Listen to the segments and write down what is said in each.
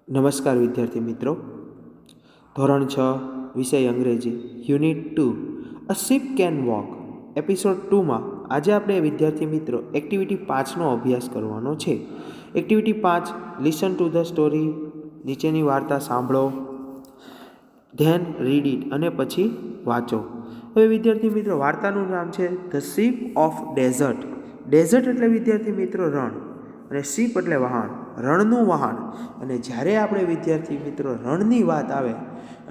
નમસ્કાર વિદ્યાર્થી મિત્રો. ધોરણ 6 વિષય અંગ્રેજી unit 2 a ship can walk episode 2માં આજે આપણે વિદ્યાર્થી મિત્રો એક્ટિવિટી 5નો અભ્યાસ કરવાનો છે. Activity 5 listen to the story, નીચેની વાર્તા સાંભળો, ધેન રીડ ઇટ અને પછી વાંચો. હવે વિદ્યાર્થી મિત્રો વાર્તાનું નામ છે the ship of desert. Desert એટલે વિદ્યાર્થી મિત્રો રણ, અને શિપ એટલે વહાણ, રણનું વહાણ. અને જ્યારે આપણે વિદ્યાર્થી મિત્રો રણની વાત આવે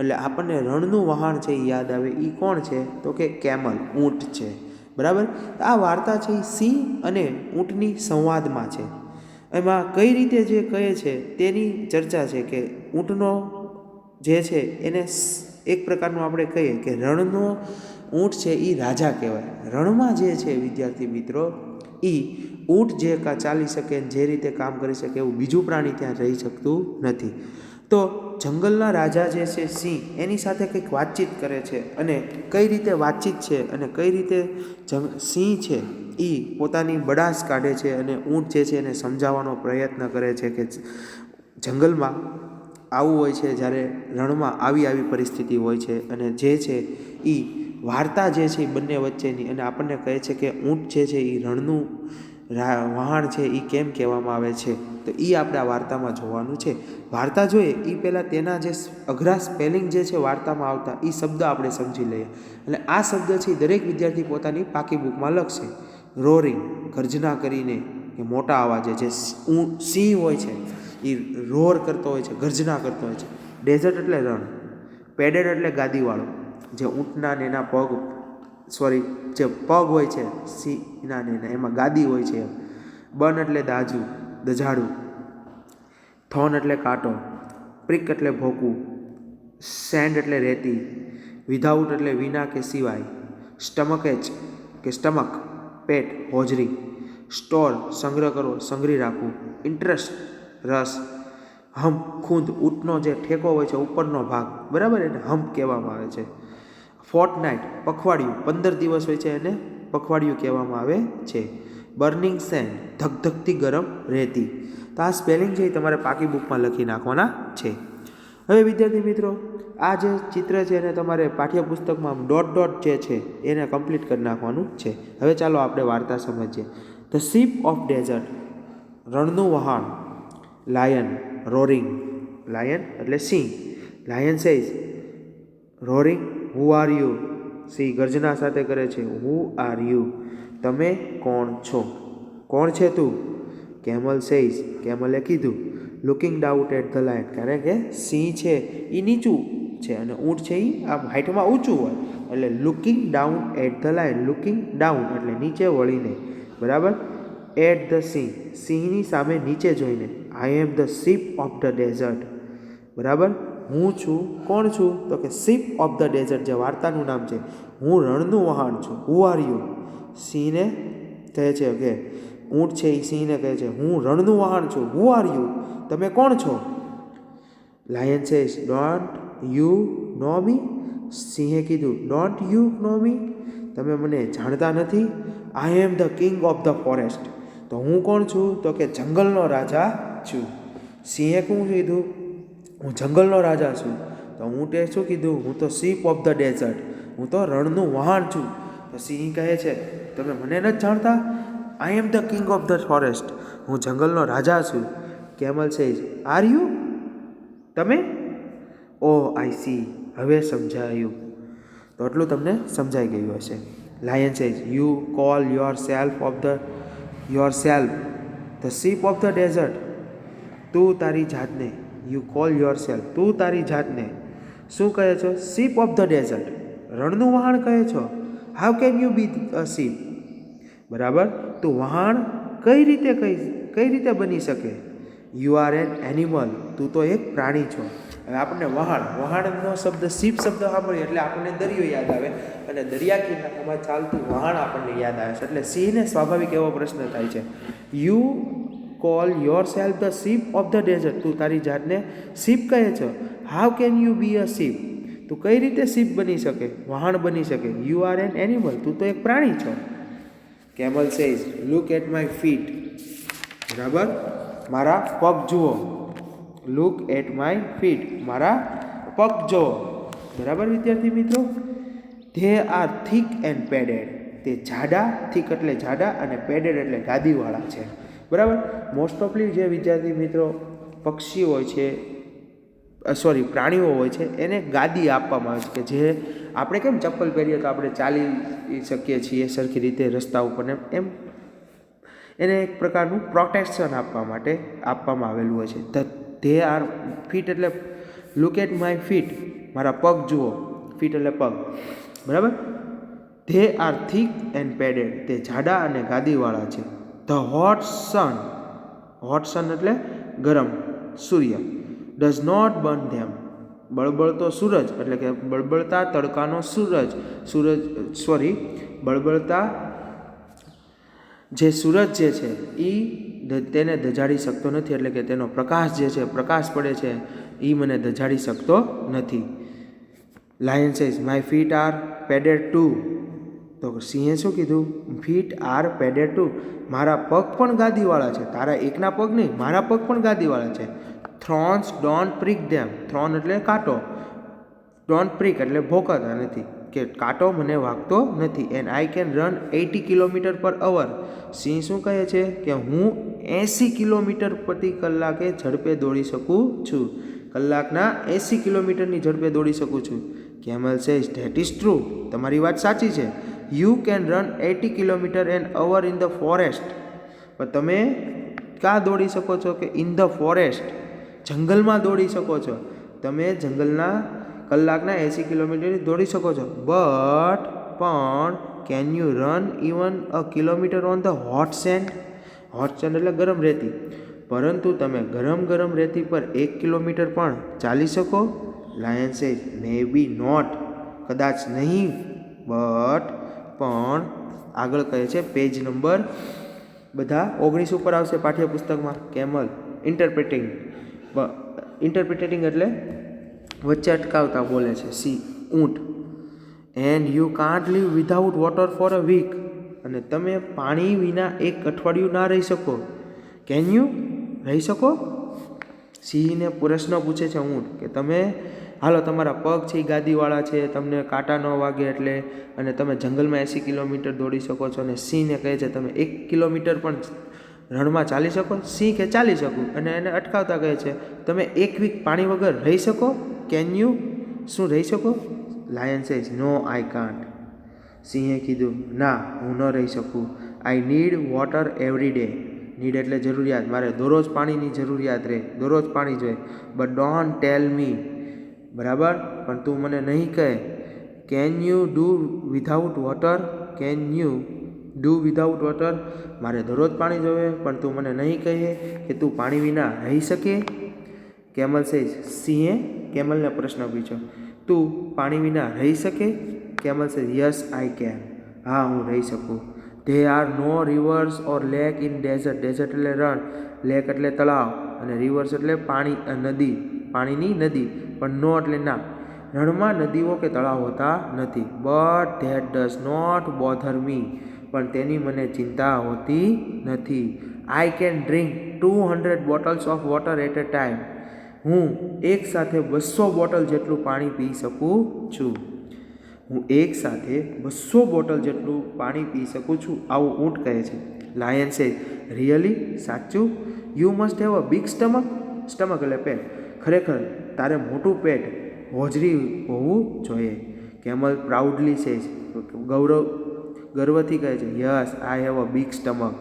એટલે આપણને રણનું વહાણ છે એ યાદ આવે. એ કોણ છે? તો કે કેમલ, ઊંટ છે. બરાબર. આ વાર્તા છે એ સિંહ અને ઊંટની સંવાદમાં છે. એમાં કઈ રીતે જે કહે છે તેની ચર્ચા છે કે ઊંટનો જે છે એને એક પ્રકારનું આપણે કહીએ કે રણનો ઊંટ છે એ રાજા કહેવાય. રણમાં જે છે વિદ્યાર્થી મિત્રો એ ઊંટ જે ચાલી શકે, જે રીતે કામ કરી શકે એવું બીજું પ્રાણી ત્યાં રહી શકતું નથી. તો જંગલના રાજા જે છે સિંહ, એની સાથે કંઈક વાતચીત કરે છે. અને કઈ રીતે વાતચીત છે અને કઈ રીતે સિંહ છે એ પોતાની બડાસ કાઢે છે અને ઊંટ જે છે એને સમજાવવાનો પ્રયત્ન કરે છે કે જંગલમાં આવું હોય છે, જ્યારે રણમાં આવી પરિસ્થિતિ હોય છે. અને જે છે એ વાર્તા જે છે એ બંને વચ્ચેની, અને આપણને કહે છે કે ઊંટ જે છે એ રણનું વહાણ છે એ કેમ કહેવામાં આવે છે. તો એ આપણે આ વાર્તામાં જોવાનું છે. વાર્તા જોઈએ એ પહેલાં તેના જે અઘરા સ્પેલિંગ જે છે વાર્તામાં આવતા એ શબ્દ આપણે સમજી લઈએ. એટલે આ શબ્દ છે દરેક વિદ્યાર્થી પોતાની પાકી બુકમાં લખશે. રોરિંગ, ગર્જના કરીને કે મોટા અવાજે જે સિંહ હોય છે એ રોર કરતો હોય છે, ગર્જના કરતો હોય છે. ડેઝર્ટ એટલે રણ. પેડેડ એટલે ગાદીવાળો, જે ઊંટના ને એના જે પગ હોય છે સિંહના ને એમાં ગાદી હોય છે. બન એટલે દજાડું. થોન એટલે કાંટો. પ્રિક એટલે ભોકું. સેન્ડ એટલે રેતી. વિધાઉટ એટલે વિના કે સિવાય. સ્ટમકેચ કે સ્ટમક, પેટ, હોજરી. સ્ટોર સંગ્રહ કરવો, સંગ્રહી રાખવું. ઇન્ટરેસ્ટ રસ. હમ્પ ખૂંદ, ઊંટનો જે ઠેકો હોય છે ઉપરનો ભાગ, બરાબર, એને હમ્પ કહેવામાં આવે છે. ફોર્ટનાઇટ પખવાડિયું, 15 દિવસ હોય છે એને પખવાડિયું કહેવામાં આવે છે. બર્નિંગ સેન્ડ, ધગધગતી ગરમ રેતી. તો આ સ્પેલિંગ છે એ તમારે પાકી બુકમાં લખી નાખવાના છે. હવે વિદ્યાર્થી મિત્રો આ જે ચિત્ર છે એને તમારે પાઠ્યપુસ્તકમાં ડોટ જે છે એને કમ્પ્લીટ કરી નાખવાનું છે. હવે ચાલો આપણે વાર્તા સમજીએ. ધ શિપ ઓફ ડેઝર્ટ, રણનું વહાણ. Lion, roaring. લાયન એટલે સિંહ. Lion says, roaring, who are you. સિંહ ગર્જના સાથે કરે છે, હુ આર યુ, તમે કોણ છો? કોણ છે તું? કેમલ સેઝ, કેમલે કીધું. Looking down at the lion, કારણ કે સિંહ છે એ નીચું છે અને ઊંટ છે એ આમ હાઇટમાં ઊંચું હોય. એટલે looking down at the lion, looking down એટલે નીચે વળીને, બરાબર. એટ ધ સિંહ, સિંહની સામે નીચે જોઈને. I am the ship of the desert, બરાબર. હું છું, કોણ છું? તો કે શિપ ઓફ ધ ડેઝર્ટ, જે વાર્તાનું નામ છે. હું રણનું વહાણ છું. હુ આર યુ, સિંહને કહે છે કે ઊંટ છે એ સિંહને કહે છે હું રણનું વહાણ છું. હુ આર યુ, તમે કોણ છો? Lion says, don't you know me. સિંહે કીધું, ડોન્ટ યુ નો મી, તમે મને જાણતા નથી. I am the king of the forest, તો હું કોણ છું? તો કે જંગલનો રાજા છું. સિંહે શું કીધું? હું જંગલનો રાજા છું. તો ઊંટે શું કીધું? હું તો શિપ ઓફ ધ ડેઝર્ટ, હું તો રણનું વહાણ છું. તો સિંહ કહે છે તમે મને નથી જાણતા? I am the king of the forest, હું જંગલનો રાજા છું. કેમલ સેઝ, આર યુ, તમે? ઓ આઈ સી, હવે સમજાયું. તો એટલું તમને સમજાઈ ગયું હશે. Lion says, you call yourself the ship of the desert, તું તારી જાતને. યુ કોલ યોર સેલ્ફ, તું તારી જાતને શું કહે છો? શિપ ઓફ ધ ડેઝર્ટ, રણનું વહાણ કહે છો. How can you be a ship, બરાબર. તું વહાણ કઈ રીતે બની શકે? યુ આર એન એનિમલ, તું તો એક પ્રાણી છો. હવે આપણને વહાણનો શબ્દ શિપ શબ્દ સાંભળીએ એટલે આપણને દરિયો યાદ આવે, અને દરિયા કિનારામાં ચાલતું વહાણ આપણને યાદ આવે છે. એટલે સિંહને સ્વાભાવિક એવો પ્રશ્ન થાય છે, you call yourself the ship of the desert, તું તારી જાતને શિપ કહે છો. How can you be a ship, તું કઈ રીતે શિપ બની શકે, વહાણ બની શકે? યુ આર એન એનિમલ, તું તો એક પ્રાણી છો. Camel says, look at my feet, બરાબર, મારા પગ જુઓ. લુક એટ માય ફીટ, મારા પગ જો. બરાબર વિદ્યાર્થી મિત્રો. They are thick and padded, તે જાડા, થીક એટલે જાડા અને પેડેડ એટલે ગાદીવાળા છે. બરાબર. મોસ્ટ ઓફલી જે વિદ્યાર્થી મિત્રો પક્ષી હોય છે, પ્રાણીઓ હોય છે, એને ગાદી આપવામાં આવે છે, કે જે આપણે કેમ ચપ્પલ પહેરીએ તો આપણે ચાલી શકીએ છીએ સરખી રીતે રસ્તા ઉપર, એમ એને એક પ્રકારનું પ્રોટેક્શન આપવા માટે આપવામાં આવેલું હોય છે. ધે આર ફીટ એટલે લુક એટ માય ફીટ, મારા પગ જુઓ. ફીટ એટલે પગ. બરાબર. They are thick and padded, તે જાડા અને ગાદીવાળા છે. ધ હોટ સન એટલે ગરમ સૂર્ય, ડઝ નોટ બર્ન ધેમ, બળબળતો સૂરજ એટલે કે બળબળતા તડકાનો બળબળતા જે સૂરજ જે છે એ તેને દજાડી શકતો નથી, એટલે કે તેનો પ્રકાશ જે છે, પ્રકાશ પડે છે, એ મને દજાડી શકતો નથી. Lion says my feet are padded too, તો સિંહે શું કીધું? ફીટ આર પેડેડ ટુ, મારા પગ પણ ગાદીવાળા છે. તારા એકના પગ નહીં, મારા પગ પણ ગાદીવાળા છે. Thrones don't prick them, thrown એટલે કાંટો, ડોન્ટ પ્રિક એટલે ભોંકતા નથી, કે કાંટો મને વાગતો નથી. And I can run 80 kilometre પર અવર, સિંહ શું કહે છે? કે હું 80 કિલોમીટર પ્રતિ કલાકે ઝડપે દોડી શકું છું. કલાકના 80 કિલોમીટરની ઝડપે દોડી શકું છું. Camel says that is true, તમારી વાત સાચી છે. You can run 80 kilometre an hour in the forest, પણ તમે ક્યાં દોડી શકો છો? કે ઇન ધ ફોરેસ્ટ, જંગલમાં દોડી શકો છો. તમે જંગલના કલાકના 80 કિલોમીટર દોડી શકો છો. પણ can you run even a kilometre on the hot send? Hot send એટલે ગરમ રેતી. પરંતુ તમે ગરમ રેતી પર 1 કિલોમીટર પણ ચાલી શકો? Lion says maybe not, કદાચ નહીં, પણ આગળ કહે છે, પેજ નંબર બધા 19 ઉપર આવશે પાઠ્યપુસ્તકમાં. કેમલ ઇન્ટરપ્રિટેટિંગ એટલે વચ્ચે અટકાવતા બોલે છે. ઊંટ. And you can't live without water for a week, અને તમે પાણી વિના એક અઠવાડિયું ના રહી શકો. કેન યુ, રહી શકો? સિંહને પ્રશ્ન પૂછે છે ઊંટ, કે તમે હાલો, તમારા પગ છે એ ગાદીવાળા છે, તમને કાંટા ન વાગે એટલે, અને તમે જંગલમાં 80 કિલોમીટર દોડી શકો છો, અને સિંહને કહે છે તમે 1 કિલોમીટર પણ રણમાં ચાલી શકો? સિંહ કે ચાલી શકું, અને એને અટકાવતા કહે છે તમે 1 વીક પાણી વગર રહી શકો? કેન યુ, શું રહી શકો? Lion says no I can't, સિંહે કીધું ના, હું ન રહી શકું. I need water every day, need એટલે જરૂરિયાત, મારે દરરોજ પાણીની જરૂરિયાત રહે, દરરોજ પાણી જોઈએ. બટ ડોન્ટ ટેલ મી, બરાબર, પણ તું મને નહીં કહે. Can you do without water, can you do without water, મારે દરરોજ પાણી જોઈએ, પણ તું મને નહીં કહે કે તું પાણી વિના રહી શકે? કેમલ સેઝ, સિંહે કેમલને પ્રશ્ન પૂછ્યો, તું પાણી વિના રહી શકે? Camel says yes I can, હા, હું રહી શકું. They are no rivers or lake in desert, desert એટલે રણ, લેક એટલે તળાવ, અને રિવર્સ એટલે પાણી, નદી, પાણીની નદી, પણ નો એટલે ના, રણમાં નદીઓ કે તળાવ હોતા નથી. But that does not bother me, પણ તેની મને ચિંતા હોતી નથી. I can drink 200 bottles of water at a time, હું એક સાથે 200 બોટલ જેટલું પાણી પી શકું છું. હું એક સાથે 200 બોટલ જેટલું પાણી પી શકું છું, આવું ઊંટ કહે છે. લાયન સેઝ રિયલી, સાચું? You must have a big stomach, stomach એટલે પેટ, ખરેખર તારે મોટું પેટ, હોજરી હોવું જોઈએ. કેમલ પ્રાઉડલી સેઝ, ગર્વથી કહે છે, yes I have a big stomach,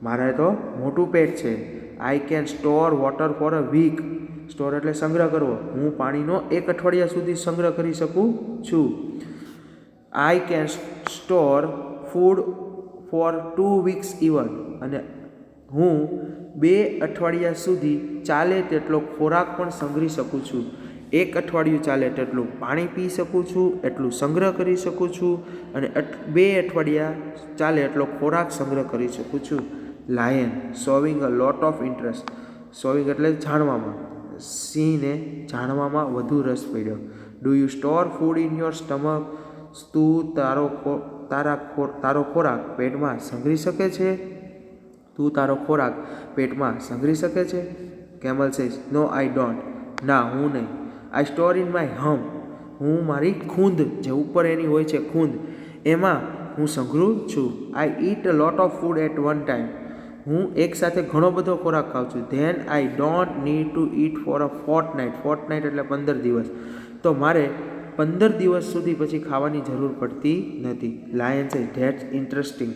મારે તો મોટું પેટ છે. I can store water for a week, store એટલે સંગ્રહ કરવો, હું પાણીનો 1 અઠવાડિયા સુધી સંગ્રહ કરી શકું છું. I can store food for 2 weeks even, અને હું 2 અઠવાડિયા સુધી ચાલે તેટલો ખોરાક પણ સંગ્રહી શકું છું. 1 અઠવાડિયું ચાલે તેટલું પાણી પી શકું છું, એટલું સંગ્રહ કરી શકું છું, અને 2 અઠવાડિયા ચાલે એટલો ખોરાક સંગ્રહ કરી શકું છું. Lion showing a lot of interest, showing એટલે જાણવામાં, સિંહને જાણવામાં વધુ રસ પડ્યો. Do you store food in your stomach, તું તારો ખોરાક પેટમાં સંગ્રહી શકે છે? તું તારો ખોરાક પેટમાં સંગ્રહી શકે છે? Camel says no I don't, ના હું નહીં. I store in my hump, હું મારી ખૂંદ જે ઉપર એની હોય છે ખૂંદ એમાં હું સંઘરું છું. I eat a lot of food at one time, હું એકસાથે ઘણો બધો ખોરાક ખાઉં છું. Then I don't need to eat for a fortnight, fortnight એટલે 15 દિવસ, તો મારે 15 દિવસ સુધી પછી ખાવાની જરૂર પડતી નથી. લાયન સેઝ ધેટ્સ ઇન્ટરેસ્ટિંગ,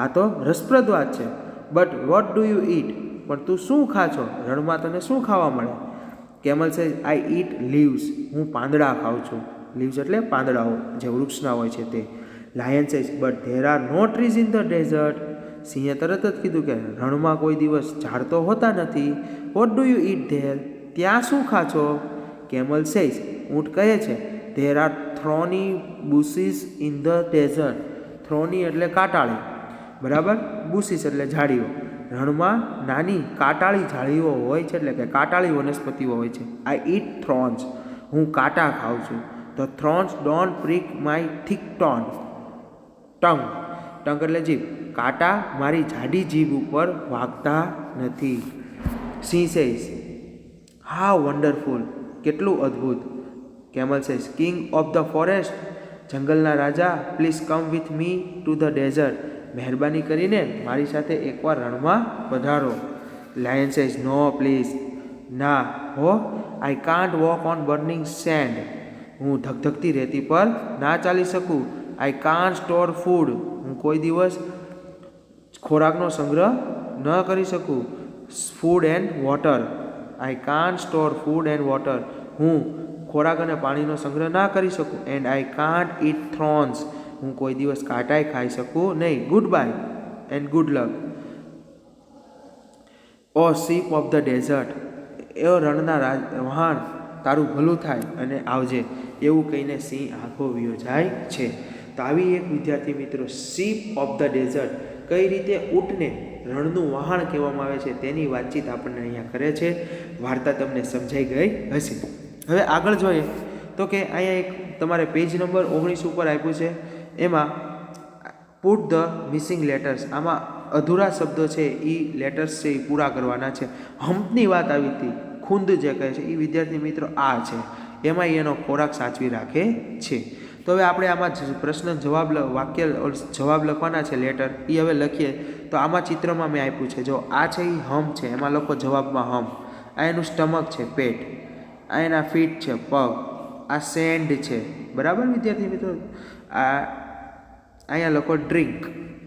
આ તો રસપ્રદ વાત છે. બટ વોટ ડુ યુ ઈટ, પણ તું શું ખા છો, રણમાં તને શું ખાવા મળે. Camel says I eat leaves, હું પાંદડા ખાઉં છું. લીવ્સ એટલે પાંદડાઓ જે વૃક્ષના હોય છે તે. Lion says but there are no trees in the desert, સિંહે તરત જ કીધું કે રણમાં કોઈ દિવસ ઝાડ તો હોતા નથી. What do you eat there, ત્યાં શું ખા છો. કેમલ સેઝ, ઊંટ કહે છે there are thorny bushes in the desert, thorny એટલે કાંટાળી, બરાબર, બુશીસ એટલે ઝાડીઓ. રણમાં નાની કાંટાળી ઝાડીઓ હોય છે, એટલે કે કાંટાળી વનસ્પતિઓ હોય છે. આઈ ઈટ થ્રોન્સ, હું કાંટા ખાઉં છું. The thorns don't prick my thick tongue, tongue એટલે જીભ, કાંટા મારી જાડી જીભ ઉપર વાગતા નથી. સિંહ સેઝ હાઉ વન્ડરફુલ, કેટલું અદ્ભુત. Camel says king of the forest, જંગલના રાજા, please come with me to the desert, મહેરબાની કરીને મારી સાથે એકવાર રણમાં પધારો. લાયન સેઝ નો પ્લીઝ, ના હો. I can't walk on burning send, હું ધગધગતી રેતી પર ના ચાલી શકું. આઈ કાન્ટ સ્ટોર ફૂડ, હું કોઈ દિવસ ખોરાકનો સંગ્રહ ન કરી શકું. Food and water, I can't store food and water, હું ખોરાક અને પાણીનો સંગ્રહ ના કરી શકું. And I can't eat thorns, હું કોઈ દિવસ કાંટાઈ ખાઈ શકું નહીં. Good bye and good luck. O ship of the desert, એવો રણના વહાણ, તારું ભલું થાય અને આવજે, એવું કહીને સિંહ આંખો વિયો જાય છે. તો આવી એક વિદ્યાર્થી મિત્રો શીપ ઓફ ધ ડેઝર્ટ, કઈ રીતે ઊંટને રણનું વહાણ કહેવામાં આવે છે તેની વાતચીત આપણને અહીંયા કરે છે. વાર્તા તમને સમજાઈ ગઈ હશે. હવે આગળ જોઈએ તો કે અહીંયા એક તમારે પેજ નંબર 19 ઉપર આપ્યું છે, એમાં પુટ ધ મિસિંગ લેટર્સ, આમાં અધૂરા શબ્દો છે એ લેટર્સ છે એ પૂરા કરવાના છે. હમ્પની વાત આવી હતી, ખૂંદ જે કહે છે એ વિદ્યાર્થી મિત્રો આ છે, એમાં એનો ખોરાક સાચવી રાખે છે. તો હવે આપણે આમાં પ્રશ્ન જવાબ વાક્ય જવાબ લખવાના છે લેટર, એ હવે લખીએ. તો આમાં ચિત્રમાં મેં આપ્યું છે, જો આ છે એ હમ છે, એમાં લખો જવાબમાં હમ. આ એનું સ્ટમક છે, પેટ. આ એના ફીટ છે, પગ. આ સેન્ડ છે, બરાબર વિદ્યાર્થી મિત્રો. આ અહીંયા લખો ડ્રિંક,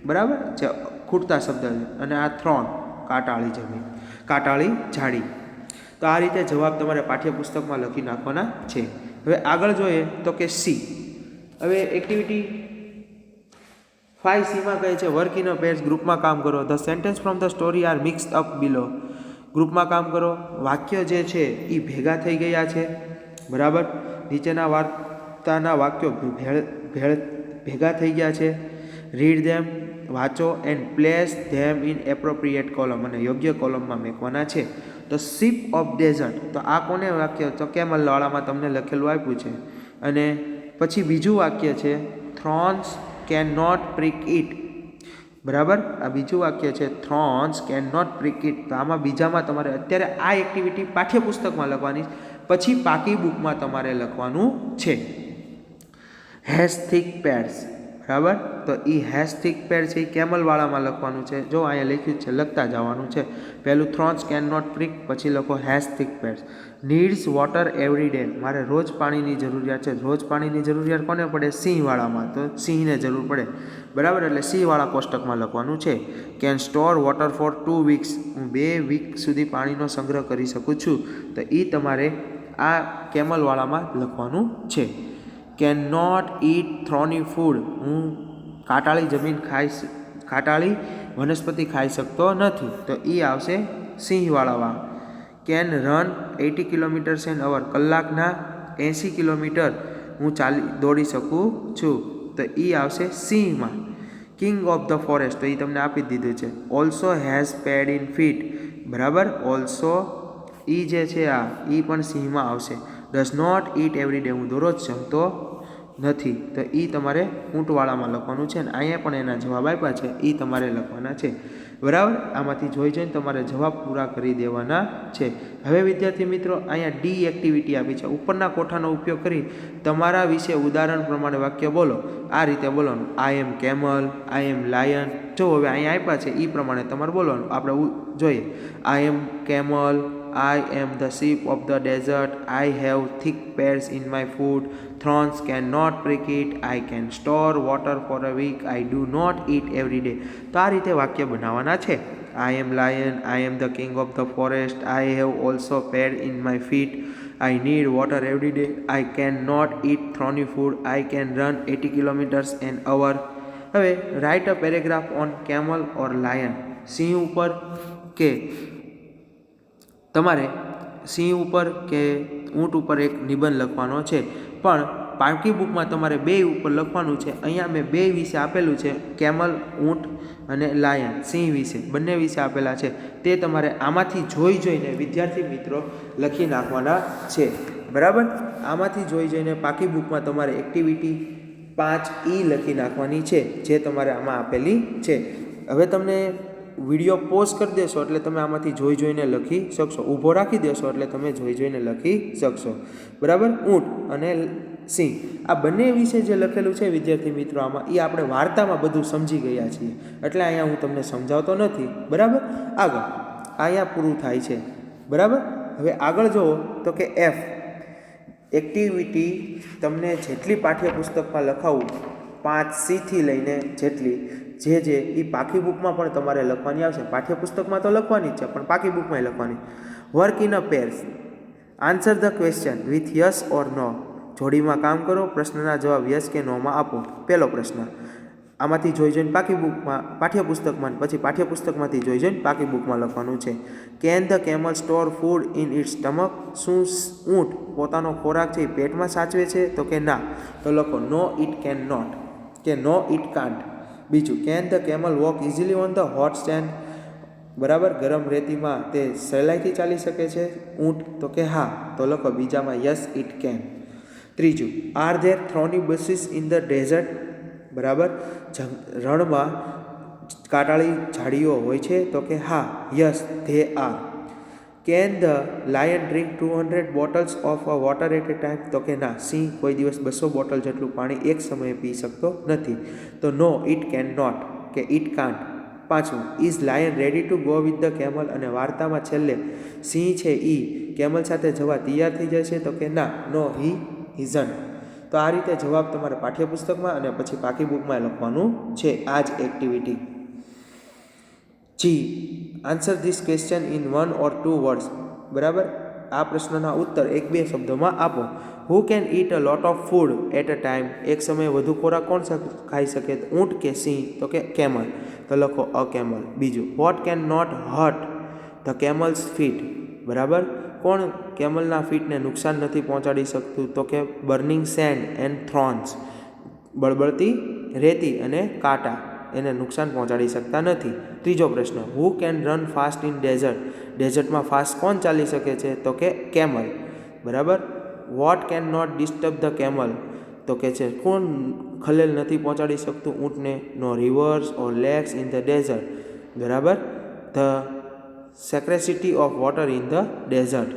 બરાબર, જે ખૂટતા શબ્દ છે. અને આ થ્રોન, કાંટાળી જમીન, કાંટાળી ઝાડી. તો આ રીતે જવાબ તમારે પાઠ્યપુસ્તકમાં લખી નાખવાના છે. હવે આગળ જોઈએ તો કે સી. હવે એક્ટિવિટી 5C કહે છે વર્ક ઇન અ પેર્સ, ગ્રુપમાં કામ કરો. The sentence from the story are mixed up below, ગ્રુપમાં કામ કરો. વાક્ય જે છે એ ભેગા થઈ ગયા છે, બરાબર. નીચેના વાર્તાના વાક્યો ભેગા થઈ ગયા છે. રીડ ધેમ, વાંચો. And place them in appropriate column, અને યોગ્ય કોલમમાં મૂકવાના છે. તો શીપ ઓફ ડેઝર્ટ, તો આ કોને વાક્ય, તો કેમલવાળામાં તમને લખેલું આપ્યું છે. અને પછી બીજું વાક્ય છે thorns can not prick it, બરાબર. આ બીજું વાક્ય છે thorns can not prick it. તો આમાં બીજામાં તમારે અત્યારે આ એક્ટિવિટી પાઠ્યપુસ્તકમાં લખવાની, પછી પાકી બુકમાં તમારે લખવાનું છે. હેઝ થિક પેર્સ, બરાબર. તો એ હેઝ થિક પેર છે એ કેમલવાળામાં લખવાનું છે. જો અહીંયા લખ્યું છે, લખતા જવાનું છે. પહેલું થ્રોન્સ કેન નોટ પ્રિક, પછી લખો has thick pads. Needs water every day, મારે રોજ પાણીની જરૂરિયાત છે. રોજ પાણીની જરૂરિયાત કોને પડે, સિંહવાળામાં, તો સિંહને જરૂર પડે, બરાબર. એટલે સિંહવાળા કોષ્ટકમાં લખવાનું છે. Can store water four 2 weeks, હું 2 વીક સુધી પાણીનો સંગ્રહ કરી શકું છું. તો એ તમારે આ કેમલવાળામાં લખવાનું છે. Can not eat thorny food, હું કાંટાળી વનસ્પતિ ખાઈ શકતો નથી. તો એ આવશે સિંહવાળામાં. Can run 80 kilometres an hour, કલાકના 80 કિલોમીટર હું દોડી શકું છું. તો એ આવશે સિંહમાં. કિંગ ઓફ ધ ફોરેસ્ટ, તો એ તમને આપી દીધું છે. Also has pad in feet, બરાબર. ઓલ્સો એ જે છે આ એ પણ સિંહમાં આવશે. Does not eat every day, હું દરરોજ જમતો નથી. તો એ તમારે ઊંટવાળામાં લખવાનું છે. ને અહીંયા પણ એના જવાબ આપ્યા છે, એ તમારે લખવાના છે. બરાબર, આમાંથી જોઈને તમારે જવાબ પૂરા કરી દેવાના છે. હવે વિદ્યાર્થી મિત્રો અહીંયા ડી એક્ટિવિટી આપી છે. ઉપરના કોઠાનો ઉપયોગ કરી તમારા વિશે ઉદાહરણ પ્રમાણે વાક્ય બોલો. આ રીતે બોલવાનું: આઈ એમ કેમલ, આઈ એમ લાયન. જો હવે અહીંયા આપ્યા છે એ પ્રમાણે તમારે બોલવાનું. આપણે જોઈએ: I M camel, I am the sheep of the desert. I have thick pears in my food. Thorns cannot prick it. I can store water for a week. I do not eat every day. તો આ રીતે વાક્ય બનાવવાના છે. I am lion. I am the king of the forest. I have also pear in my feet. I need water every day. I cannot eat thorny food. I can run 80 kilometers an hour. હવે write a paragraph on camel or lion. સિંહ ઉપર કે તમારે સિંહ ઉપર કે ઊંટ ઉપર એક નિબંધ લખવાનો છે, પણ પાકી બુકમાં તમારે બે ઉપર લખવાનું છે. અહીંયા મેં બે વિશે આપેલું છે: કેમલ ઊંટ અને લાયન સિંહ વિશે, બંને વિશે આપેલા છે. તે તમારે આમાંથી જોઈને વિદ્યાર્થી મિત્રો લખી નાખવાના છે. બરાબર, આમાંથી જોઈને પાકી બુકમાં તમારે એક્ટિવિટી 5E લખી નાખવાની છે, જે તમારે આમાં આપેલી છે. હવે તમને વિડીયો પોઝ કરી દેશો એટલે તમે આમાંથી જોઈને લખી શકશો. ઊભો રાખી દેશો એટલે તમે જોઈને લખી શકશો. બરાબર, ઊંટ અને સિંહ આ બંને વિશે જે લખેલું છે વિદ્યાર્થી મિત્રો આમાં, એ આપણે વાર્તામાં બધું સમજી ગયા છીએ, એટલે અહીંયા હું તમને સમજાવતો નથી. બરાબર, આગળ અહીંયા પૂરું થાય છે. બરાબર, હવે આગળ જુઓ તો કે F એક્ટિવિટી તમને જેટલી પાઠ્યપુસ્તકમાં લખાવું 5C થી લઈને જેટલી જે એ પાકી બુકમાં પણ તમારે લખવાની આવશે. પાઠ્યપુસ્તકમાં તો લખવાની જ છે, પણ પાકી બુકમાં લખવાની. Work in a pairs. Answer the question with yes or no. જોડીમાં કામ કરો, પ્રશ્નના જવાબ યસ કે નોમાં આપો. પહેલો પ્રશ્ન આમાંથી જોઈને પાકી બુકમાં પાઠ્યપુસ્તકમાં, પછી પાઠ્યપુસ્તકમાંથી જોઈને પાકી બુકમાં લખવાનું છે. Can the camel store food in its stomach. શું ઊંટ પોતાનો ખોરાક છે એ પેટમાં સાચવે છે? તો કે ના. તો લખો નો ઇટ કેન નોટ, કે નો ઇટ કાન્ટ. બીજું, can the camel walk easily on the hot send. બરાબર, ગરમ રેતીમાં તે સહેલાઈથી ચાલી શકે છે ઊંટ? તો કે હા. તો લખો બીજામાં યસ ઇટ કેન. ત્રીજું, are there thorny bushes in the desert. બરાબર, રણમાં કાંટાળી ઝાડીઓ હોય છે? તો કે હા, yes they are. Can the lion drink 200 bottles of a water at a time? તો કે ના, સિંહ કોઈ દિવસ 200 બોટલ જેટલું પાણી એક સમયે પી શકતો નથી. તો નો ઇટ કેન નોટ, કે ઇટ કાન્ટ. પાંચમું, is lion ready to go with the camel. અને વાર્તામાં છેલ્લે સિંહ છે એ કેમલ સાથે જવા તૈયાર થઈ જાય છે? તો કે ના, નો હી ઇઝન્ટ. તો આ રીતે જવાબ તમારે પાઠ્યપુસ્તકમાં અને પછી પાકી બુકમાં લખવાનું છે. આ જ એક્ટિવિટી. જી, answer this question in 1 or 2 words. બરાબર, આ પ્રશ્નના ઉત્તર 1-2 શબ્દોમાં આપો. Who can eat a lot of food at a time. એક સમયે વધુ ખોરાક કોણ ખાઈ શકે? ઊંટ કે સિંહ? તો કે કેમલ. તો લખો અ કેમલ. બીજું, what can not hurt the camel's feet. બરાબર, કોણ કેમલના ફીટને નુકસાન નથી પહોંચાડી શકતું? તો કે બર્નિંગ સેન્ડ એન્ડ થ્રોન્સ. બળબળતી રેતી અને કાંટા એને નુકસાન પહોંચાડી શકતા નથી. ત્રીજો પ્રશ્ન, who can run fast in desert. ડેઝર્ટમાં ફાસ્ટ કોણ ચાલી શકે છે? તો કે કેમલ. બરાબર, what can not disturb the camel. તો કે છે કોણ ખલેલ નથી પહોંચાડી શકતું ઊંટને? No rivers or lakes in the desert. બરાબર, the scarcity of water in the desert.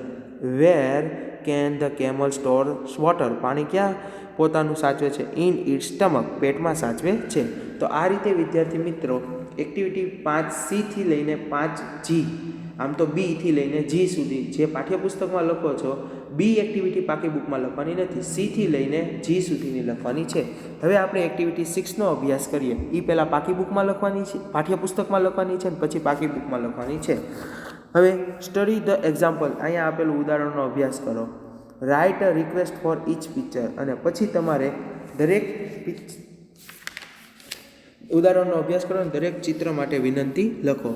Where can the camel store water? પાણી ક્યાં પોતાનું સાચવે છે? ઇન ઇટ્સ સ્ટમક, પેટમાં સાચવે છે. તો આ રીતે વિદ્યાર્થી મિત્રો એક્ટિવિટી 5C થી લઈને 5G, આમ તો B થી લઈને G સુધી જે પાઠ્યપુસ્તકમાં લખો છો, B એક્ટિવિટી પાકી બુકમાં લખવાની નથી, C થી લઈને G સુધીની લખવાની છે. હવે આપણે એક્ટિવિટી 6નો અભ્યાસ કરીએ. એ પહેલાં પાકી બુકમાં લખવાની છે, પાઠ્યપુસ્તકમાં લખવાની છે, અને પછી પાકી બુકમાં લખવાની છે. હવે સ્ટડી ધ એક્ઝામ્પલ. અહીંયા આપેલું ઉદાહરણનો અભ્યાસ કરો. Write a request for each picture. અને પછી તમારે દરેક ઉદાહરણનો અભ્યાસ કરો અને દરેક ચિત્ર માટે વિનંતી લખો.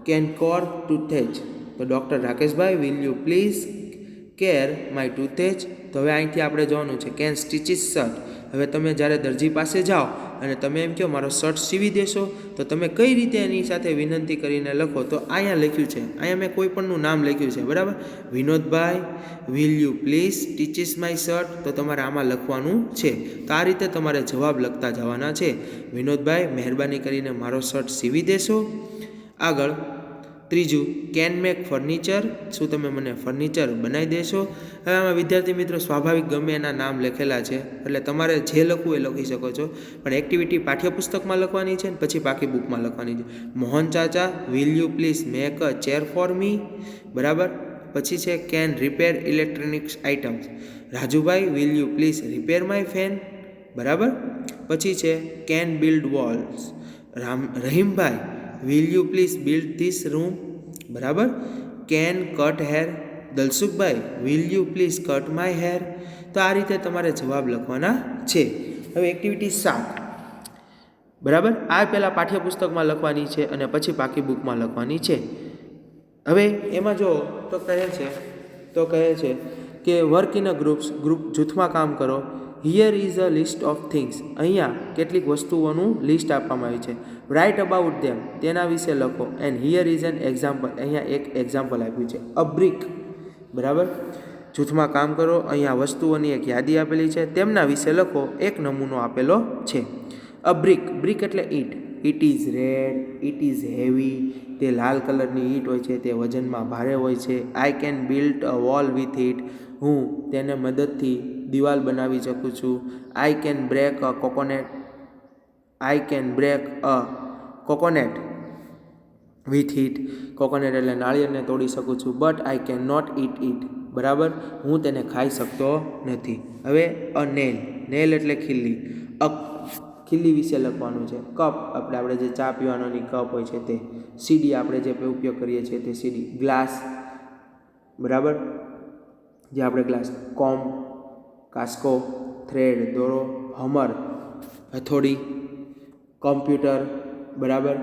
Can cure toothache. તો doctor Rakeshbhai, will you please cure my toothache. તો હવે અહીંથી આપણે જવાનું છે કેન સ્ટીચીસ શર્ટ. હવે તમે જ્યારે દરજી પાસે જાઓ અને તમે એમ કહો મારો શર્ટ સીવી દેશો, તો તમે કઈ રીતે એની સાથે વિનંતી કરીને લખો? તો અહીંયા લખ્યું છે, અહીંયા મેં કોઈ પણનું નામ લખ્યું છે. બરાબર, Vinodbhai, will you please stitches my shirt. તો તમારે આમાં લખવાનું છે. તો આ રીતે તમારે જવાબ લખતા જવાના છે. વિનોદભાઈ, મહેરબાની કરીને મારો શર્ટ સીવી દેશો. આગળ ત્રીજું, કેન મેક ફર્નિચર, શું તમે મને ફર્નિચર બનાવી દેશો? હવે આમાં વિદ્યાર્થી મિત્રો સ્વાભાવિક ગમે એના નામ લખેલા છે, એટલે તમારે જે લખવું એ લખી શકો છો, પણ એક્ટિવિટી પાઠ્યપુસ્તકમાં લખવાની છે ને પછી પાકી બુકમાં લખવાની છે. મોહન ચાચા, will you please make a chair for me, બરાબર. પછી છે can repair electronics items, Rajubhai will you please repair my fan, બરાબર. પછી છે can build walls, Rahimbhai will you please build this room, બરાબર. Can cut hair, Dalsukhbhai will you please cut my hair. તો આ રીતે તમારે જવાબ લખવાના છે. હવે એક્ટિવિટી 7, બરાબર. આ પહેલાં પાઠ્યપુસ્તકમાં લખવાની છે અને પછી પાકી બુકમાં લખવાની છે. હવે એમાં જો તો કહે છે કે વર્ક ઇન અ ગ્રુપ જૂથમાં કામ કરો. Here is a list of things, અહીંયા કેટલીક વસ્તુઓનું લિસ્ટ આપવામાં આવી છે. રાઇટ અબાઉટ ધેમ, તેના વિશે લખો. And here is an example, અહીંયા એક એક્ઝામ્પલ આપ્યું છે. અ બ્રિક, બરાબર. જૂથમાં કામ કરો, અહીંયા વસ્તુઓની એક યાદી આપેલી છે, તેમના વિશે લખો. એક નમૂનો આપેલો છે. અ બ્રિક એટલે ઈંટ. It is red, it is heavy, તે લાલ કલરની ઈંટ હોય છે, તે વજનમાં ભારે હોય છે. I can build a wall with it, હું તેને મદદથી દિવાલ બનાવી શકું છું. I can break a coconut with it, coconut એટલે નાળિયેરને તોડી શકું છું. But I can not eat it, બરાબર, હું તેને ખાઈ શકતો નથી. હવે અ નેલ એટલે ખીલી. ખીલી વિશે લખવાનું છે. કપ આપણે જે ચા પીવાનોની કપ હોય છે તે. સીડી આપણે જે ઉપયોગ કરીએ છીએ તે સીડી. ગ્લાસ, બરાબર, જે આપણે ગ્લાસ. કોમ, કાસ્કો, થ્રેડ, દોરો. હમર, હથોડી. કોમ્પ્યુટર, બરાબર,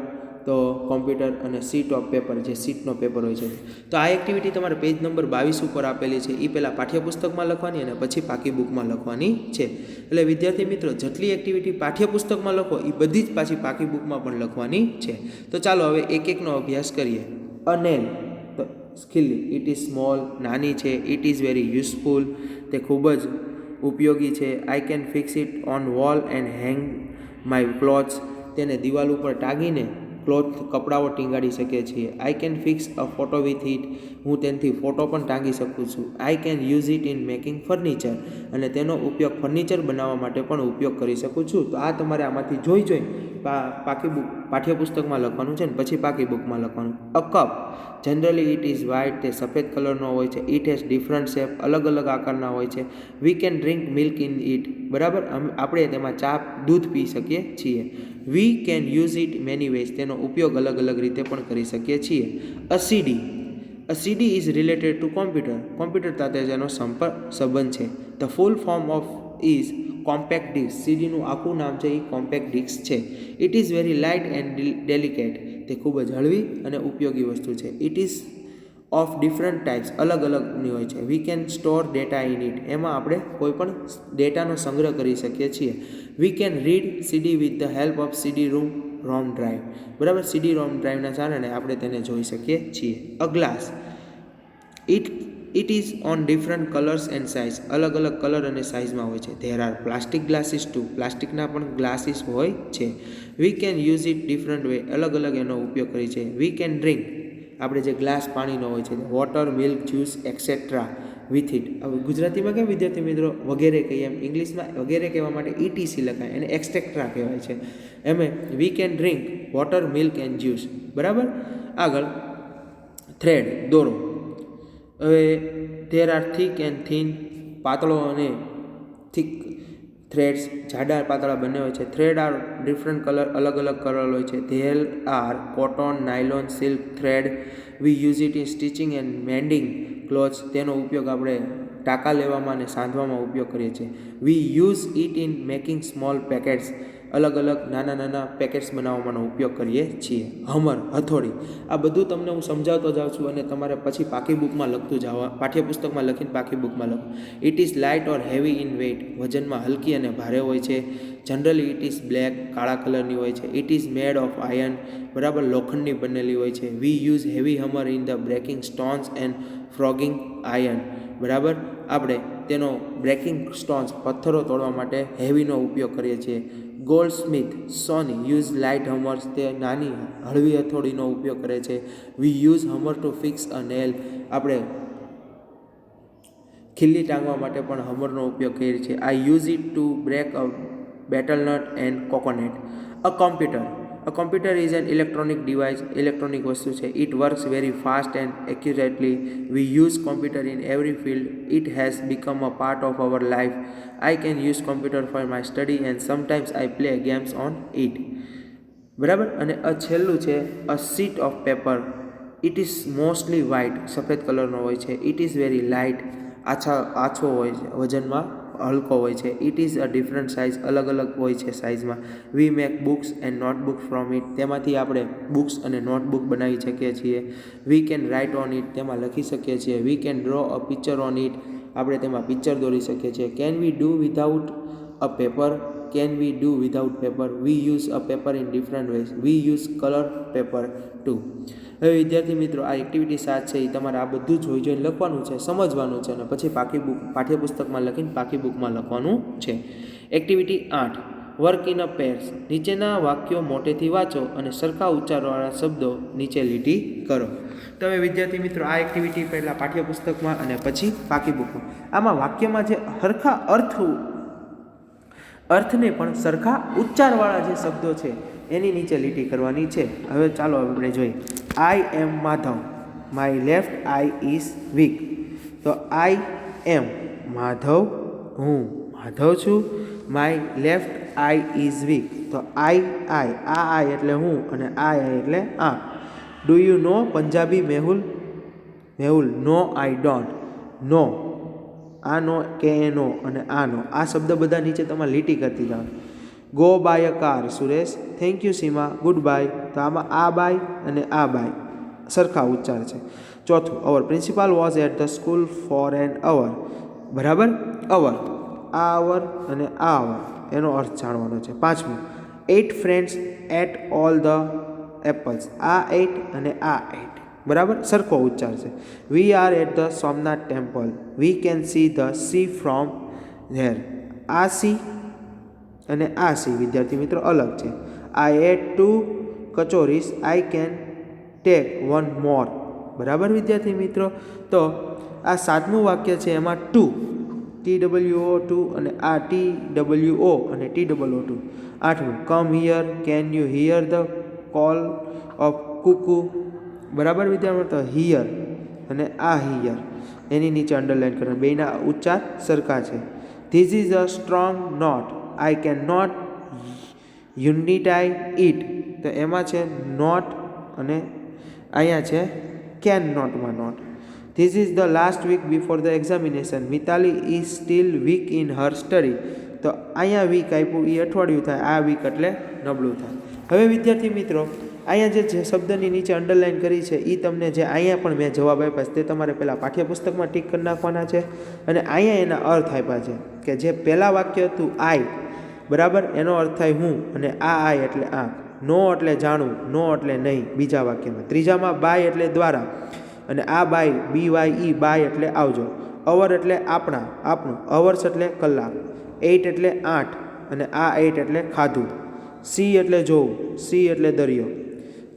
તો કોમ્પ્યુટર. અને શીટ ઓફ પેપર, જે શીટનો પેપર હોય છે. તો આ એક્ટિવિટી તમારે પેજ નંબર 22 ઉપર આપેલી છે. એ પહેલાં પાઠ્યપુસ્તકમાં લખવાની અને પછી પાકી બુકમાં લખવાની છે. એટલે વિદ્યાર્થી મિત્રો, જેટલી એક્ટિવિટી પાઠ્યપુસ્તકમાં લખો એ બધી જ પાછી પાકી બુકમાં પણ લખવાની છે. તો ચાલો હવે એક એકનો અભ્યાસ કરીએ. અ નેલ, તો ખીલી. ઇટ ઇઝ સ્મોલ, નાની છે. ઇટ ઇઝ વેરી યુઝફુલ, તે ખૂબ જ ઉપયોગી છે. I can fix it on wall and hang my clothes, તેને દિવાલ ઉપર ટાંગીને કપડાઓ ટીંગાડી શકીએ છીએ. I can fix a photo with it, હું તેનાથી ફોટો પણ ટાંગી શકું છું. I can use it in making furniture, અને તેનો ઉપયોગ ફર્નિચર બનાવવા માટે પણ ઉપયોગ કરી શકું છું. તો આ તમારે આમાંથી જોઈ પાઠ્યપુસ્તકમાં લખવાનું છે ને પછી પાકી બુકમાં લખવાનું. A cup, generally it is white, તે સફેદ કલરનો હોય છે. ઇટ હેઝ ડિફરન્ટ શેપ, અલગ અલગ આકારના હોય છે. We can drink milk in it, બરાબર, આપણે તેમાં દૂધ પી શકીએ છીએ. We can use it many ways, તેનો ઉપયોગ અલગ અલગ રીતે પણ કરી શકીએ છીએ. A CD is related to computer સાથે જેનો સંબંધ છે. The full form of is compact disc, સીડીનું આખું નામ છે એ કોમ્પેક્ટ ડિસ્ક છે. It is very light and delicate, તે ખૂબ જ હળવી અને ઉપયોગી વસ્તુ છે. It is of different types, અલગ અલગની હોય છે. We can store data in it, એમાં આપણે કોઈ પણ ડેટાનો સંગ્રહ કરી શકીએ છીએ. We can read CD with the help of ROM drive, બરાબર, સીડી રોમ ડ્રાઈવના કારણે આપણે તેને જોઈ શકીએ છીએ. A glass, it is on different colours and size, અલગ અલગ કલર અને સાઇઝમાં હોય છે. There are plastic glasses too, પ્લાસ્ટિકના પણ ગ્લાસીસ હોય છે. We can use it different way, અલગ અલગ એનો ઉપયોગ કરી છે. વી કેન ડ્રિંક, આપણે જે ગ્લાસ પાણીનો હોય છે, water, milk, juice et cetera with it. હવે ગુજરાતીમાં કેમ વિદ્યાર્થી મિત્રો વગેરે કહીએ, એમ ઇંગ્લિશમાં વગેરે કહેવા માટે ઇટીસી લખાય, એને એક્સેટ્રા કહેવાય છે. We can drink water, milk and juice, બરાબર. આગળ થ્રેડ, દોરો. હવે there are thick and thin, પાતળો અને થીક થ્રેડ્સ, જાડા પાતળા બંને હોય છે. થ્રેડ આર ડિફરન્ટ કલર, અલગ અલગ કલર હોય છે. There R cotton, nylon, silk thread. V use it in stitching and mending clothes, તેનો ઉપયોગ આપણે ટાંકા લેવામાં અને સાંધવામાં ઉપયોગ કરીએ છીએ. વી use it in making small packets, અલગ અલગ નાના પેકેટ્સ બનાવવાનો ઉપયોગ કરીએ છીએ. હમર, હથોડી. આ બધું તમને હું સમજાવતો જાઉં છું અને તમારે પછી પાકી બુકમાં લખતું જવા, પાઠ્યપુસ્તકમાં લખીને પાકી બુકમાં લખો. It is light or heavy in weight, વજનમાં હલકી અને ભારે હોય છે. જનરલી ઇટ ઇઝ બ્લેક, કાળા કલરની હોય છે. It is made of iron, બરાબર, લોખંડની બનેલી હોય છે. We use heavy hammer in the breaking stones and forging iron, બરાબર. આપણે તેનો બ્રેકિંગ સ્ટોન્સ પથ્થરો તોડવા માટે હેવીનો ઉપયોગ કરીએ છીએ. ગોલ્ડ સ્મિથ સોની યુઝ લાઇટ હમર્સ, તે નાની હળવી હથોડીનો ઉપયોગ કરે છે. We use hammer to fix a nail, આપણે ખીલ્લી ટાંગવા માટે પણ હમરનો ઉપયોગ કરીએ છીએ. I use it to break a betel nut and coconut. A computer is an electronic device, electronic વસ્તુ છે. It works very fast and accurately. We use computer in every field. It has become a part of our life. I can use computer for my study and sometimes I play games on it. બરાબર. અને છેલ્લું છે a sheet of paper. It is mostly white, સફેદ કલરનો હોય છે. It is very light, આછો હોય છે, વજનમાં હલકો હોય છે. It is a different size, અલગ અલગ હોય છે સાઇઝમાં. We make books and notebook from it, તેમાંથી આપણે બુક્સ અને નોટબુક બનાવી શકીએ છીએ. We can write on it, તેમાં લખી શકીએ છીએ. We can draw a picture on it, આપણે તેમાં પિક્ચર દોરી શકીએ છીએ. Can we do without a paper, can we do without paper. We use a paper in different ways. V use colour paper too. હવે વિદ્યાર્થી મિત્રો, આ activity 7 છે એ તમારે આ બધું જોઈને લખવાનું છે, સમજવાનું છે, અને પછી પાઠ્યપુસ્તકમાં લખીને પાકી બુકમાં લખવાનું છે. Activity 8, work in a pairs. નીચેના વાક્યો મોટેથી વાંચો અને સરખા ઉચ્ચારવાળા શબ્દો નીચે લીટી કરો. તો હવે વિદ્યાર્થી મિત્રો, આ એક્ટિવિટી પહેલાં પાઠ્યપુસ્તકમાં અને પછી પાકી બુકમાં. આમાં વાક્યમાં જે સરખા અર્થને પણ સરખા ઉચ્ચારવાળા જે શબ્દો છે એની નીચે લીટી કરવાની છે. હવે ચાલો આપણે જોઈએ. I am Madhav, my left eye is weak. તો આઈ એમ માધવ, હું માધવ છું. My left eye is weak. તો આઈ એટલે હું અને આઈ એટલે આ. Do you know Punjabi Mehul? No I don't. No, આ નો કે નો અને આ નો, આ શબ્દ બધા નીચે તમારે લીટી કરતી જાઓ. Go by a car Suresh. Thank you Seema, good bye. તો આમાં આ બાય અને આ બાય સરખા ઉચ્ચાર છે. ચોથું, our principal was at the school for an hour. બરાબર. અવર, આ અવર અને આ અવર, એનો અર્થ જાણવાનો છે. પાંચમું, 8 friends ate all the apples. આ 8 અને આ 8 બરાબર સરખો ઉચ્ચાર છે. We are at the Somnath temple. We can see the sea from there. આ સી અને આ સી વિદ્યાર્થી મિત્રો અલગ છે. I ate 2 kachoris. I can take 1 more. બરાબર વિદ્યાર્થી મિત્રો. તો આ 7મું વાક્ય છે, એમાં ટુ, TWO 2 અને આ TWO અને TOO 2. 8મું, come here. Can you hear the call of cuckoo. બરાબર વિદ્યાર્થી મિત્રો. હિયર અને આ હિયર એની નીચે અંડરલાઇન કરવાનું, બેના ઉચ્ચાર સરખા છે. This is a strong knot. I can not untie it. તો એમાં છે નોટ અને અહીંયા છે કેન નોટમાં not. This is the last week before the examination. Mitali is still weak in her study. તો અહીંયા વીક આપ્યું એ અઠવાડિયું થાય, આ વીક એટલે નબળું થાય. હવે વિદ્યાર્થી મિત્રો, અહીંયા જે શબ્દની નીચે અંડરલાઇન કરી છે એ તમને જે અહીંયા પણ મેં જવાબ આપ્યા છે તે તમારે પહેલાં પાઠ્યપુસ્તકમાં ટીક કરી નાખવાના છે. અને અહીંયા એના અર્થ આપ્યા છે કે જે પહેલાં વાક્ય હતું આઈ, બરાબર, એનો અર્થ થાય હું, અને આ આઈ એટલે આંખ. નો એટલે જાણવું, નો એટલે નહીં બીજા વાક્યમાં. ત્રીજામાં બાય એટલે દ્વારા, અને આ બાય BYE બાય એટલે આવજો. અવર એટલે આપણા, આપણું. અવર્સ એટલે કલાક. 8 એટલે 8 અને આ 8 એટલે ખાધું. સી એટલે જોવું, સી એટલે દરિયો.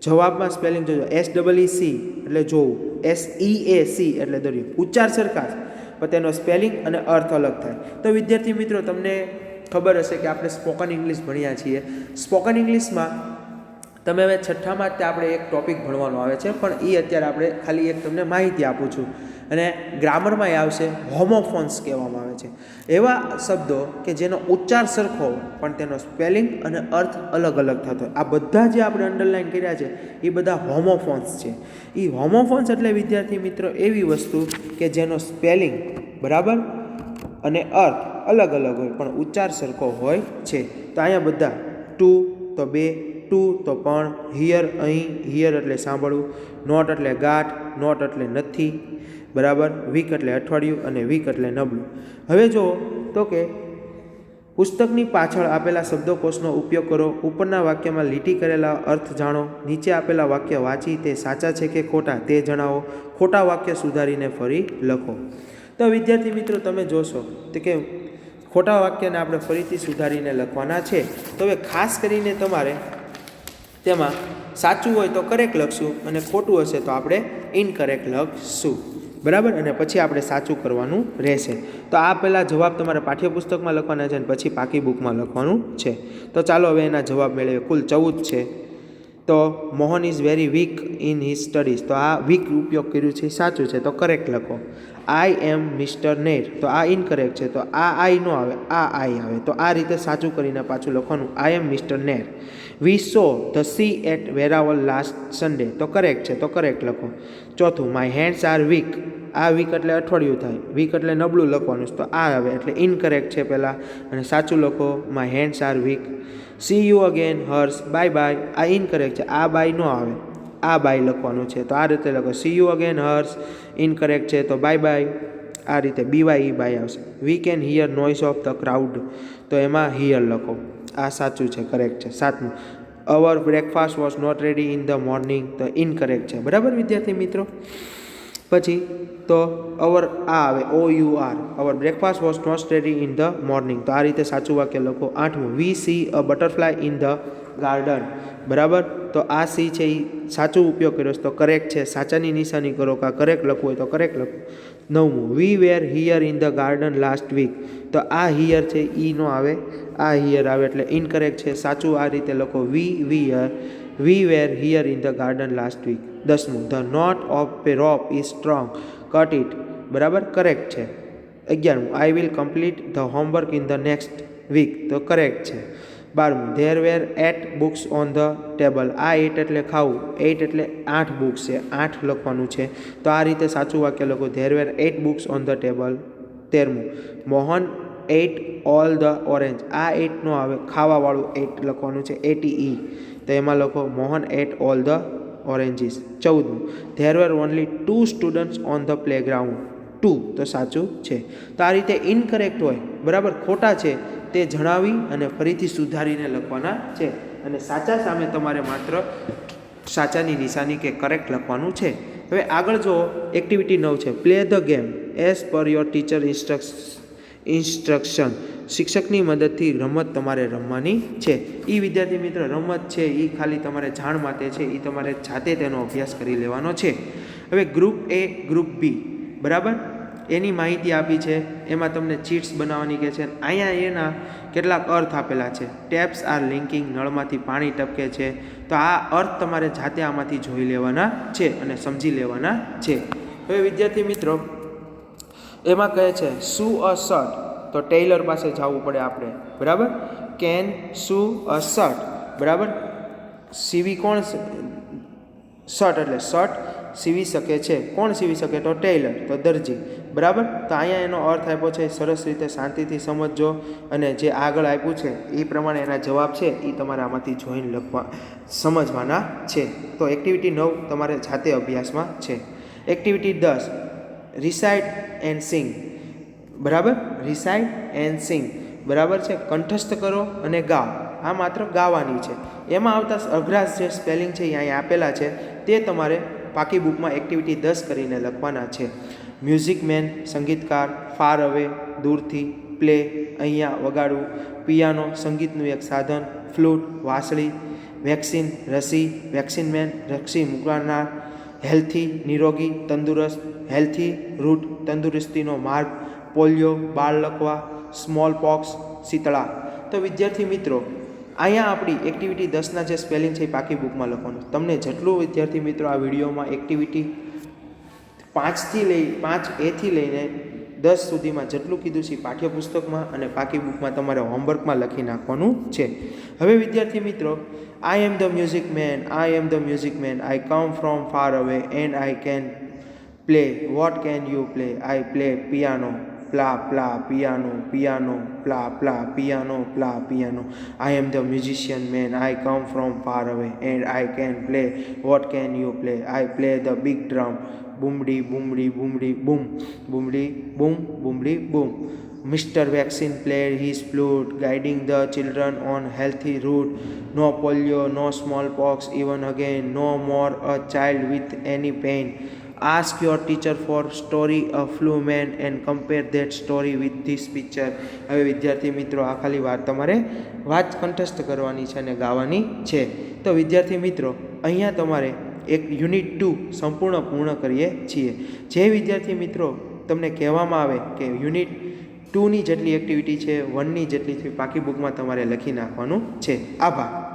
જવાબમાં સ્પેલિંગ જોજો, SEEC એટલે જોવું, SEAC એટલે દરિયો. ઉચ્ચાર સરખા છે પણ તેનો સ્પેલિંગ અને અર્થ અલગ થાય. તો વિદ્યાર્થી મિત્રો, તમને ખબર હશે કે આપણે સ્પોકન ઇંગ્લિશ ભણ્યા છીએ. સ્પોકન ઇંગ્લિશમાં તમે હવે છઠ્ઠામાં જ આપણે એક ટૉપિક ભણવાનો આવે છે, પણ એ અત્યારે આપણે ખાલી એક તમને માહિતી આપું છું. અને ગ્રામરમાં એ આવશે હોમોફોન્સ કહેવામાં આવે છે. એવા શબ્દો કે જેનો ઉચ્ચાર સરખો પણ તેનો સ્પેલિંગ અને અર્થ અલગ અલગ થતો હોય. આ બધા જે આપણે અંડરલાઇન કર્યા છે એ બધા હોમોફોન્સ છે. એ હોમોફોન્સ એટલે વિદ્યાર્થી મિત્રો એવી વસ્તુ કે જેનો સ્પેલિંગ બરાબર અને અર્થ અલગ અલગ હોય પણ ઉચ્ચાર સરખો હોય છે. તો અહીંયા બધા ટુ તો બે, ટુ તો પણ, હિયર અહીં, હિયર એટલે સાંભળવું, નોટ એટલે ગાંઠ, નોટ એટલે નથી, બરાબર, વીક એટલે અઠવાડિયું અને વીક એટલે નબળું. હવે જો તો કે પુસ્તકની પાછળ આપેલા શબ્દકોશનો ઉપયોગ કરો. ઉપરના વાક્યમાં લીટી કરેલા અર્થ જાણો. નીચે આપેલા વાક્ય વાંચી તે સાચા છે કે ખોટા તે જણાવો. ખોટા વાક્ય સુધારીને ફરી લખો. તો વિદ્યાર્થી મિત્રો તમે જોશો તો કે ખોટા વાક્યને આપણે ફરીથી સુધારીને લખવાના છે. તો હવે ખાસ કરીને તમારે તેમાં સાચું હોય તો કરેક્ટ લખશું અને ખોટું હશે તો આપણે ઇનકરેક્ટ લખશું. બરાબર, અને પછી આપણે સાચું કરવાનું રહેશે. તો આ પહેલાં જવાબ તમારે પાઠ્યપુસ્તકમાં લખવાના છે અને પછી પાકી બુકમાં લખવાનું છે. તો ચાલો હવે એના જવાબ મેળવીએ. કુલ 14 છે. તો Mohan is very weak in his studies, તો આ વીક ઉપયોગ કર્યું છે સાચું છે તો કરેક્ટ લખો. આઈ એમ મિસ્ટર નેર, તો આ ઇનકરેક્ટ છે તો આ આઈ નો આવે, આ આઈ આવે. તો આ રીતે સાચું કરીને પાછું લખવાનું, I am mister Nair. We saw the sea at Veraval last Sunday, તો કરેક્ટ છે તો કરેક્ટ લખો. ચોથું, માય હેન્ડ્સ આર વીક, આ વીક એટલે અઠવાડિયું થાય, વીક એટલે નબળું લખવાનું છે તો આ આવે એટલે ઇનકરેક્ટ છે પહેલાં અને સાચું લખો, my hands are weak. See you again Harsh, bye bye, આ ઇનકરેક્ટ છે, આ બાય ન આવે, આ બાય લખવાનું છે તો આ રીતે લખો, C you again Harsh. Incorrect છે તો બાય બાય, આ રીતે બીવાય બાય આવશે. We can here noise of the crowd, તો એમાં હિયર લખો, આ સાચું છે કરેક્ટ છે. સાતમું, our breakfast was not ready in the morning, તો ઇનકરેક્ટ છે. બરાબર વિદ્યાર્થી મિત્રો. પછી તો અવર આ આવે, O U R, our breakfast was not ready in the morning, તો આ રીતે સાચું વાક્ય લખો. આઠમું, we see a butterfly in the garden, બરાબર, તો આ સી છે એ સાચો ઉપયોગ કર્યો છે તો કરેક્ટ છે, સાચાની નિશાની કરો કાં કરેક્ટ લખવું હોય તો કરેક્ટ લખો. નવમું, we were here in the garden last week, તો આ હિયર છે ઈ નો આવે, આ હિયર આવે એટલે ઇનકરેક્ટ છે. સાચું આ રીતે લખો, we were here in the garden last week. 10મું, the knot of a rope is strong, cut it, બરાબર કરેક્ટ છે. 11મું, I will complete the homework in the next week, તો કરેક્ટ છે. 12મું, there were 8 books on the table, આ 8 એટલે ખાવું, 8 એટલે 8 બુક્સ છે, 8 લખવાનું છે તો આ રીતે સાચું વાક્ય લખો, there were 8 books on the table. 13મું, Mohan ate all the orange, આ 8 નો આવે, ખાવાવાળું 8 લખવાનું છે, ATE, તો એમાં લખો Mohan ate all the oranges. 14મું, there were only 2 students on the playground, 2 તો સાચું છે. તો આ રીતે ઇનકરેક્ટ હોય, બરાબર, ખોટા છે તે જણાવી અને ફરીથી સુધારીને લખવાના છે અને સાચા સામે તમારે માત્ર સાચાની નિશાની કે કરેક્ટ લખવાનું છે. હવે આગળ જો એક્ટિવિટી 9 છે, play the game as per your teacher instruction, શિક્ષકની મદદથી રમત તમારે રમવાની છે. એ વિદ્યાર્થી મિત્ર રમત છે એ ખાલી તમારે જાણ માટે છે, એ તમારે જાતે તેનો અભ્યાસ કરી લેવાનો છે. હવે ગ્રુપ એ ગ્રુપ બી, બરાબર, એની માહિતી આપી છે, એમાં તમને ચીટ્સ બનાવવાની કહે છે. અહીંયા એના કેટલાક અર્થ આપેલા છે. ટેપ્સ આર લિંકિંગ, નળમાંથી પાણી ટપકે છે, તો આ અર્થ તમારે જાતે આમાંથી જોઈ લેવાના છે અને સમજી લેવાના છે. હવે વિદ્યાર્થી મિત્રો એમાં કહે છે સુ અ શર્ટ, તો ટેલર પાસે જવું પડે આપણે, બરાબર. કેન સુ અ શર્ટ, બરાબર, સીવી કોણ, શર્ટ એટલે શર્ટ સીવી શકે છે, કોણ સીવી શકે તો ટેલર, તો દરજી, બરાબર. તો અહીંયા એનો અર્થ આપ્યો છે, સરસ રીતે શાંતિથી સમજજો અને જે આગળ આપ્યું છે એ પ્રમાણે એના જવાબ છે એ તમારે આમાંથી જોઈને સમજવાના છે. તો એક્ટિવિટી 9 તમારે જાતે અભ્યાસમાં છે. એક્ટિવિટી 10, રિસાઇટ એન્ડ સિંગ, બરાબર, રિસાઇટ એન્ડ સિંગ, બરાબર છે, કંઠસ્થ કરો અને ગાઓ, આ માત્ર ગાવાની છે. એમાં આવતા અઘરા જે સ્પેલિંગ છે એ અહીંયા આપેલા છે તે તમારે પાકી બુકમાં એક્ટિવિટી 10 કરીને લખવાના છે. મ્યુઝિક મેન સંગીતકાર, ફાર અવે દૂરથી, પ્લે અહીંયા વગાડવું, પિયાનો સંગીતનું એક સાધન, ફ્લૂટ વાંસળી, વેક્સિન રસી, વેક્સિન મેન રસી મૂકનાર, હેલ્થી નિરોગી તંદુરસ્ત, હેલ્થી રૂટ તંદુરસ્તીનો માર્ગ, પોલિયો બાળ લખવા, સ્મોલ પોક્સ શીતળા. તો વિદ્યાર્થી મિત્રો અહીંયા આપણી એક્ટિવિટી 10ના જે સ્પેલિંગ છે એ પાકી બુકમાં લખવાનું. તમને જેટલું વિદ્યાર્થી મિત્રો આ વિડીયોમાં એક્ટિવિટી 5A થી લઈને 10 સુધીમાં જેટલું કીધું છે પાઠ્યપુસ્તકમાં અને પાકી બુકમાં તમારે હોમવર્કમાં લખી નાખવાનું છે. હવે વિદ્યાર્થી મિત્રો I am the music man, I am the music man, I come from far away and I can play, what can you play, I play piano, પ્લા પ્લા પિયાનો, પિયાનો પ્લા પ્લા પિયાનો, પ્લા piano, I am the musician man, I come from far away and I can play, what can you play, I play the big drum, બુમડી બુમડી બુમડી boom, બુમડી boom બુમડી બૂમ. Mr. Vaccine played his flute, guiding the children on healthy route. No polio, no smallpox, even again, no more a child with any pain. Ask your teacher for story a flu man and compare that story with this picture. હવે વિદ્યાર્થી મિત્રો આ ખાલી વાત તમારે વાત કંઠસ્થ કરવાની છે અને ગાવાની છે. તો વિદ્યાર્થી મિત્રો અહીંયા તમારે એક યુનિટ 2 સંપૂર્ણ પૂર્ણ કરીએ છીએ. જે વિદ્યાર્થી મિત્રો તમને કહેવામાં આવે કે યુનિટ 2ની જેટલી એક્ટિવિટી છે 1ની જેટલી છે બાકી બુકમાં તમારે લખી નાખવાનું છે. આભાર.